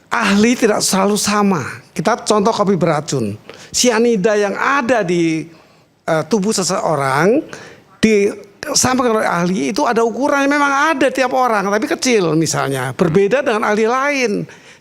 ahli tidak selalu sama. Kita contoh kopi beracun. Sianida yang ada di tubuh seseorang disampaikan oleh ahli itu ada ukurannya, memang ada tiap orang, tapi kecil misalnya, berbeda dengan ahli lain.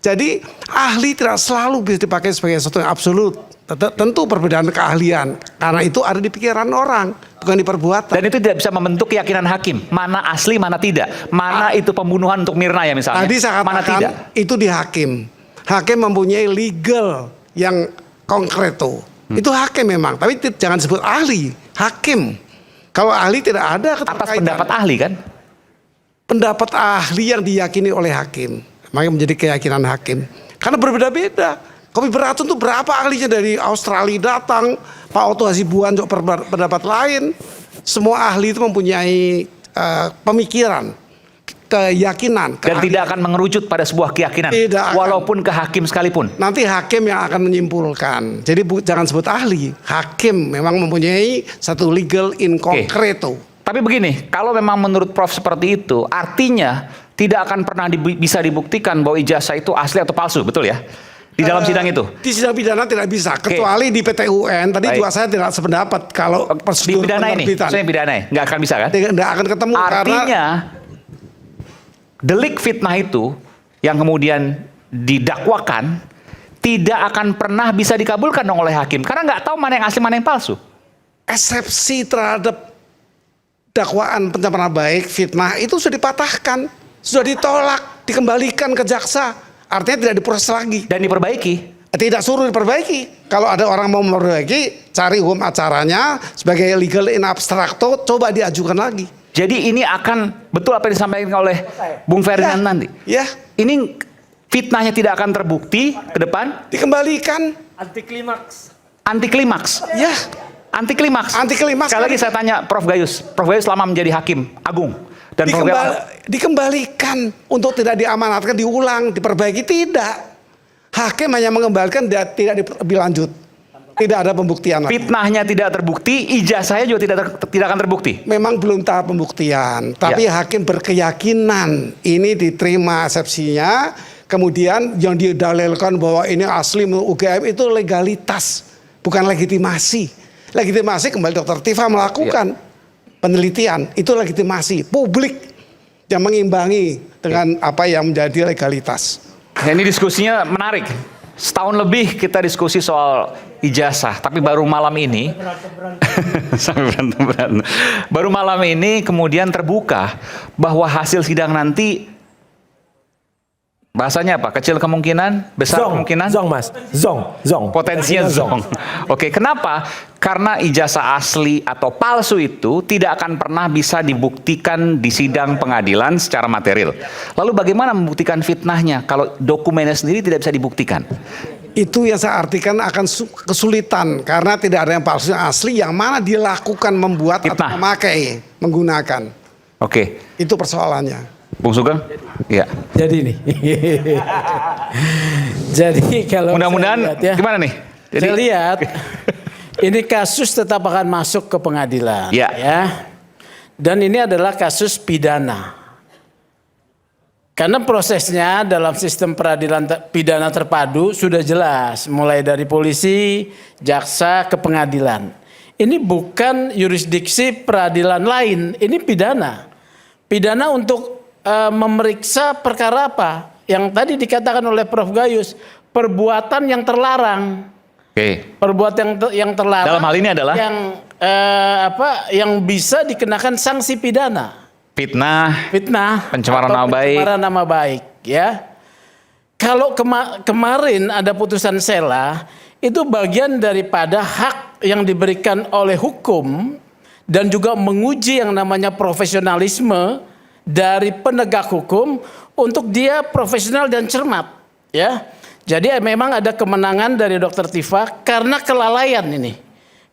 Jadi ahli tidak selalu bisa dipakai sebagai sesuatu yang absolut. Tentu perbedaan keahlian, karena itu ada di pikiran orang, bukan di perbuatan. Dan itu tidak bisa membentuk keyakinan hakim, mana asli, mana tidak. Mana itu pembunuhan untuk Mirna ya misalnya. Tadi saya mana katakan tidak. itu di hakim. Hakim mempunyai legal yang konkreto. Itu hakim memang, tapi jangan sebut ahli, hakim. Kalau ahli tidak ada keterkaitan. Atas pendapat ahli kan? Pendapat ahli yang diyakini oleh hakim, makanya menjadi keyakinan hakim. Karena berbeda-beda. Kopi beracun itu berapa ahlinya, dari Australia datang, Pak Otto Hasibuan juga pendapat lain. Semua ahli itu mempunyai pemikiran, keyakinan. Dan tidak akan mengerucut pada sebuah keyakinan, walaupun ke hakim sekalipun. Nanti hakim yang akan menyimpulkan. Jadi jangan sebut ahli, hakim memang mempunyai satu legal in concreto. Tapi begini, kalau memang menurut Prof seperti itu, artinya tidak akan pernah bisa dibuktikan bahwa ijazah itu asli atau palsu, betul ya? Di dalam sidang itu? Di sidang pidana tidak bisa, kecuali di PT UN. Tadi juga saya tidak sependapat kalau prosedur di pidana penerbitan. Ini, saya pidana ya? Nggak akan bisa kan? Nggak akan ketemu. Artinya, delik fitnah itu yang kemudian didakwakan tidak akan pernah bisa dikabulkan dong oleh hakim, karena nggak tahu mana yang asli, mana yang palsu. Eksepsi terhadap dakwaan pencemaran baik, fitnah itu sudah dipatahkan, sudah ditolak, dikembalikan ke jaksa. Artinya tidak diproses lagi. Dan diperbaiki. Tidak suruh diperbaiki. Kalau ada orang mau memperbaiki, cari hukum acaranya sebagai legal in abstracto, coba diajukan lagi. Jadi ini akan betul apa yang disampaikan oleh Bung Ferdinand nanti. Ya. Ini fitnahnya tidak akan terbukti ke depan. Dikembalikan. Anti klimaks. Anti klimaks. Ya. Anti klimaks. Anti klimaks. Sekali lagi saya tanya Prof Gayus. Prof Gayus selama menjadi hakim agung. Dan dikembalikan untuk tidak diamanatkan, diulang, diperbaiki, tidak. Hakim hanya mengembalikan, tidak lebih lanjut. Tidak ada pembuktian lagi. Fitnahnya tidak terbukti, ijazahnya juga tidak akan terbukti. Memang belum tahap pembuktian, tapi hakim berkeyakinan ini diterima eksepsinya, kemudian yang didalilkan bahwa ini asli UGM itu legalitas, bukan legitimasi. Legitimasi kembali Dr. Tifa melakukan penelitian, itu legitimasi publik yang mengimbangi dengan apa yang menjadi legalitas. Nah, ini diskusinya menarik. Setahun lebih kita diskusi soal ijazah, tapi baru malam ini baru malam ini kemudian terbuka bahwa hasil sidang nanti bahasanya apa? Kecil kemungkinan, besar kemungkinan? Zong mas, zong. Potensinya zong. Oke, kenapa? Karena ijazah asli atau palsu itu tidak akan pernah bisa dibuktikan di sidang pengadilan secara material. Lalu bagaimana membuktikan fitnahnya kalau dokumennya sendiri tidak bisa dibuktikan? Itu yang saya artikan akan kesulitan karena tidak ada yang palsu, yang asli, yang mana dilakukan membuat fitnah atau memakai, menggunakan. Oke. Itu persoalannya. Bung Sugeng? Iya. Jadi nih. Jadi kalau mudah-mudahan gimana nih? Jadi, saya lihat ini kasus tetap akan masuk ke pengadilan, ya. Dan ini adalah kasus pidana. Karena prosesnya dalam sistem peradilan pidana terpadu sudah jelas, mulai dari polisi, jaksa ke pengadilan. Ini bukan yurisdiksi peradilan lain, ini pidana. Pidana untuk memeriksa perkara apa? Yang tadi dikatakan oleh Prof Gayus, perbuatan yang terlarang. Oke. Perbuatan yang terlarang. Dalam hal ini adalah yang bisa dikenakan sanksi pidana. Fitnah, pencemaran nama baik. Pencemaran nama baik, ya. Kalau kemarin ada putusan sela, itu bagian daripada hak yang diberikan oleh hukum dan juga menguji yang namanya profesionalisme dari penegak hukum untuk dia profesional dan cermat, ya. Jadi memang ada kemenangan dari Dr. Tifa karena kelalaian ini.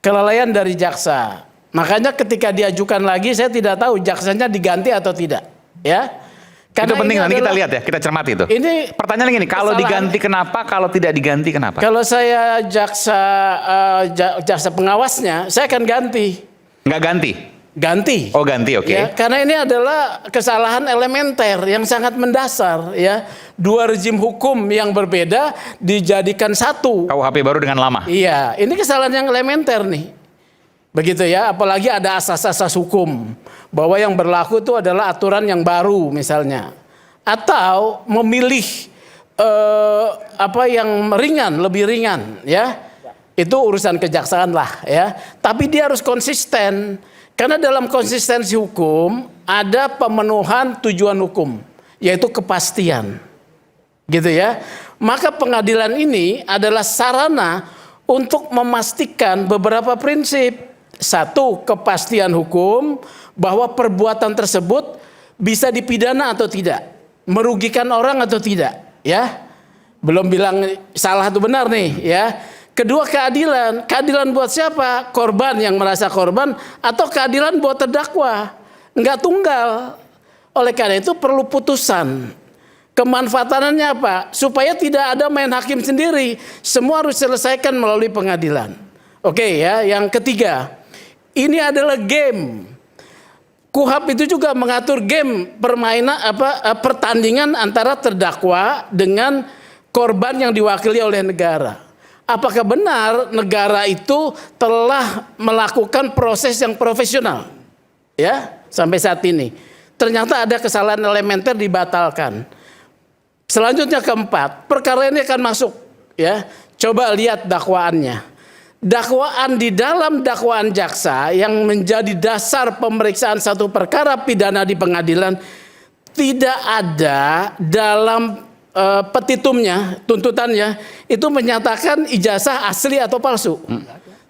Kelalaian dari jaksa. Makanya ketika diajukan lagi saya tidak tahu jaksanya diganti atau tidak, ya. Karena itu penting, nanti kita lihat ya, kita cermati itu. Ini pertanyaan gini, kalau diganti kenapa, kalau tidak diganti kenapa? Kalau saya jaksa pengawasnya, saya akan ganti. Nggak ganti? Oh ganti, oke. Ya, karena ini adalah kesalahan elementer yang sangat mendasar, ya. Dua rezim hukum yang berbeda dijadikan satu. KUHP baru dengan lama. Iya, ini kesalahan yang elementer nih. Begitu ya, apalagi ada asas-asas hukum bahwa yang berlaku itu adalah aturan yang baru misalnya. Atau memilih apa yang ringan, lebih ringan, ya. Itu urusan kejaksaan lah, ya. Tapi dia harus konsisten. Karena dalam konsistensi hukum ada pemenuhan tujuan hukum, yaitu kepastian. Gitu ya. Maka pengadilan ini adalah sarana untuk memastikan beberapa prinsip. Satu, kepastian hukum bahwa perbuatan tersebut bisa dipidana atau tidak, merugikan orang atau tidak, ya. Belum bilang salah atau benar nih, ya. Kedua, keadilan. Keadilan buat siapa? Korban yang merasa korban atau keadilan buat terdakwa? Enggak tunggal. Oleh karena itu perlu putusan. Kemanfaatannya apa? Supaya tidak ada main hakim sendiri. Semua harus selesaikan melalui pengadilan. Oke ya, yang ketiga. Ini adalah game. KUHP itu juga mengatur game permainan pertandingan antara terdakwa dengan korban yang diwakili oleh negara. Apakah benar negara itu telah melakukan proses yang profesional? Ya, sampai saat ini. Ternyata ada kesalahan elementer dibatalkan. Selanjutnya keempat, perkara ini akan masuk, ya. Coba lihat dakwaannya. Dakwaan di dalam dakwaan jaksa yang menjadi dasar pemeriksaan satu perkara pidana di pengadilan tidak ada dalam petitumnya, tuntutannya itu menyatakan ijazah asli atau palsu,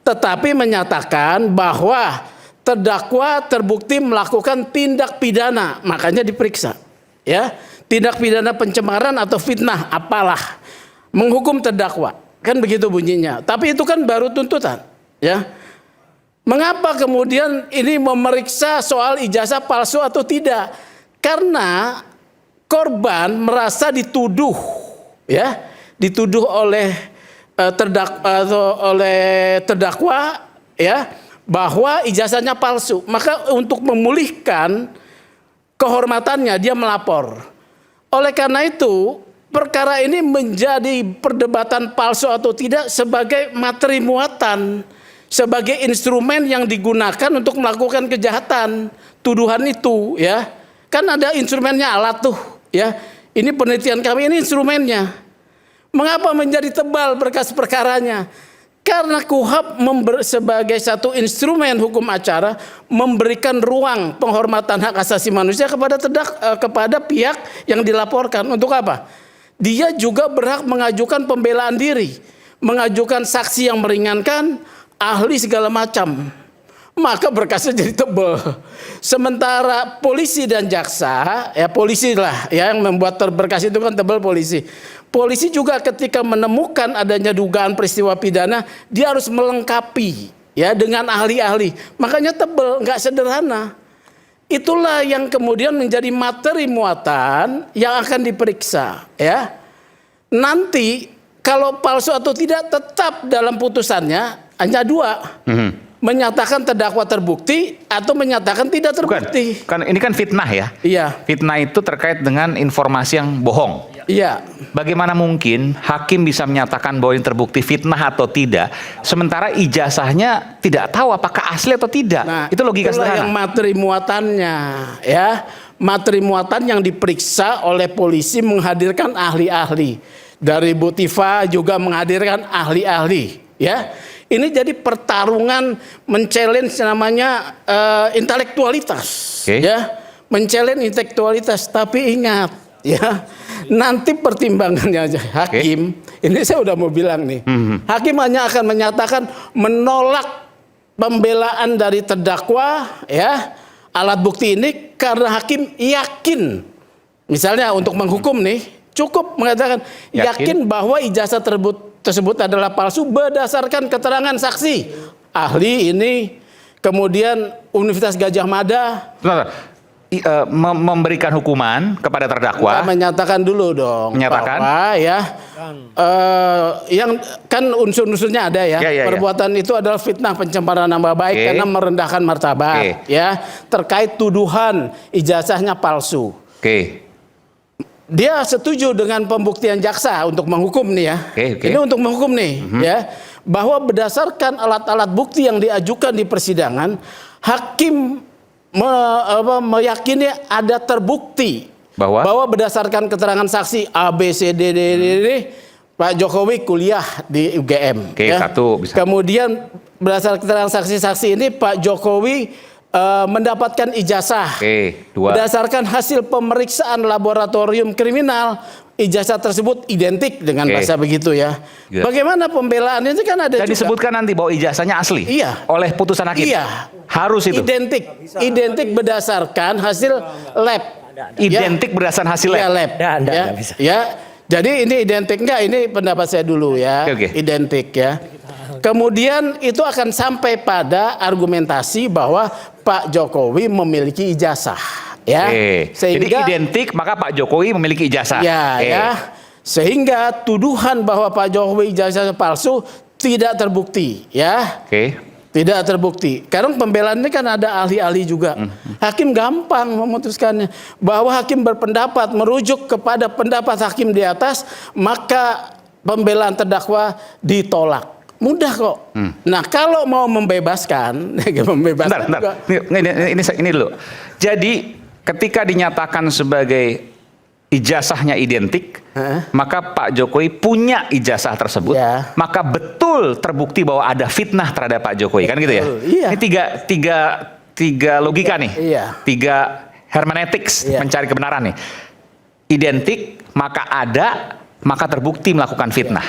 tetapi menyatakan bahwa terdakwa terbukti melakukan tindak pidana, makanya diperiksa, ya, tindak pidana pencemaran atau fitnah, apalah, menghukum terdakwa, kan begitu bunyinya. Tapi itu kan baru tuntutan, ya. Mengapa kemudian ini memeriksa soal ijazah palsu atau tidak? Karena korban merasa dituduh, ya, dituduh oleh terdakwa, ya, bahwa ijazahnya palsu. Maka untuk memulihkan kehormatannya dia melapor. Oleh karena itu perkara ini menjadi perdebatan palsu atau tidak sebagai materi muatan, sebagai instrumen yang digunakan untuk melakukan kejahatan. Tuduhan itu, ya, kan ada instrumennya, alat tuh. Ya, ini penelitian kami, ini instrumennya. Mengapa menjadi tebal berkas perkaranya? Karena KUHP sebagai satu instrumen hukum acara memberikan ruang penghormatan hak asasi manusia kepada pihak yang dilaporkan. Untuk apa? Dia juga berhak mengajukan pembelaan diri, mengajukan saksi yang meringankan, ahli segala macam. Maka berkasnya jadi tebal. Sementara polisi dan jaksa, ya polisi lah ya yang membuat berkas itu kan tebal polisi. Polisi juga ketika menemukan adanya dugaan peristiwa pidana, dia harus melengkapi ya dengan ahli-ahli. Makanya tebal, nggak sederhana. Itulah yang kemudian menjadi materi muatan yang akan diperiksa, ya. Nanti kalau palsu atau tidak tetap dalam putusannya hanya dua. Menyatakan terdakwa terbukti atau menyatakan tidak terbukti. Bukan, ini kan fitnah ya. Iya. Fitnah itu terkait dengan informasi yang bohong. Iya. Bagaimana mungkin hakim bisa menyatakan bahwa ini terbukti fitnah atau tidak, sementara ijazahnya tidak tahu apakah asli atau tidak. Nah, itu logika sederhana. Yang materi muatannya, ya. Materi muatan yang diperiksa oleh polisi menghadirkan ahli-ahli. Dari Bu Tifa juga menghadirkan ahli-ahli, ya. Ini jadi pertarungan men-challenge namanya intelektualitas, ya, men-challenge intelektualitas. Tapi ingat, ya, nanti pertimbangannya hakim. Ini saya udah mau bilang nih, hakim hanya akan menyatakan menolak pembelaan dari terdakwa, ya, alat bukti ini karena hakim yakin, misalnya untuk menghukum nih, cukup mengatakan yakin bahwa ijazah tersebut adalah palsu berdasarkan keterangan saksi ahli ini, kemudian Universitas Gajah Mada. Bentar. memberikan hukuman kepada terdakwa. Menyatakan dulu dong. Menyatakan. Bahwa ya, yang kan unsur-unsurnya ada ya. Ya. Perbuatan itu adalah fitnah, pencemaran nama baik karena merendahkan martabat. Ya, terkait tuduhan ijazahnya palsu. Dia setuju dengan pembuktian jaksa untuk menghukum nih ya. Ini untuk menghukum nih ya, bahwa berdasarkan alat-alat bukti yang diajukan di persidangan, hakim meyakini ada terbukti bahwa berdasarkan keterangan saksi A, B, C, D, Pak Jokowi kuliah di UGM. Satu bisa. Kemudian berdasarkan keterangan saksi-saksi ini Pak Jokowi mendapatkan ijazah. Dua. Berdasarkan hasil pemeriksaan laboratorium kriminal, ijazah tersebut identik dengan bahasa begitu ya. Bagaimana pembelaan ini kan ada dan juga. Disebutkan nanti bahwa ijazahnya asli. Iya. Oleh putusan hakim. Iya. Harus itu. Identik berdasarkan hasil lab. Identik berdasarkan hasil lab. Ya, lab. Nggak bisa. Ya. Jadi ini identik enggak? Ini pendapat saya dulu ya. Identik ya. Kemudian itu akan sampai pada argumentasi bahwa Pak Jokowi memiliki ijazah. Ya. Jadi Sehingga identik maka Pak Jokowi memiliki ijazah. Ya. Sehingga tuduhan bahwa Pak Jokowi ijazah palsu tidak terbukti. Ya. Tidak terbukti. Karena pembelaan ini kan ada ahli-ahli juga. Hakim gampang memutuskannya. Bahwa hakim berpendapat merujuk kepada pendapat hakim di atas, maka pembelaan terdakwa ditolak. Mudah kok. Nah kalau mau membebaskan, Bentar. Ini dulu. Jadi ketika dinyatakan sebagai ijazahnya identik, maka Pak Jokowi punya ijazah tersebut, maka betul terbukti bahwa ada fitnah terhadap Pak Jokowi, kan gitu ya? Iya. Ini tiga logika nih, tiga hermeneutics mencari kebenaran nih. Identik, maka ada, maka terbukti melakukan fitnah.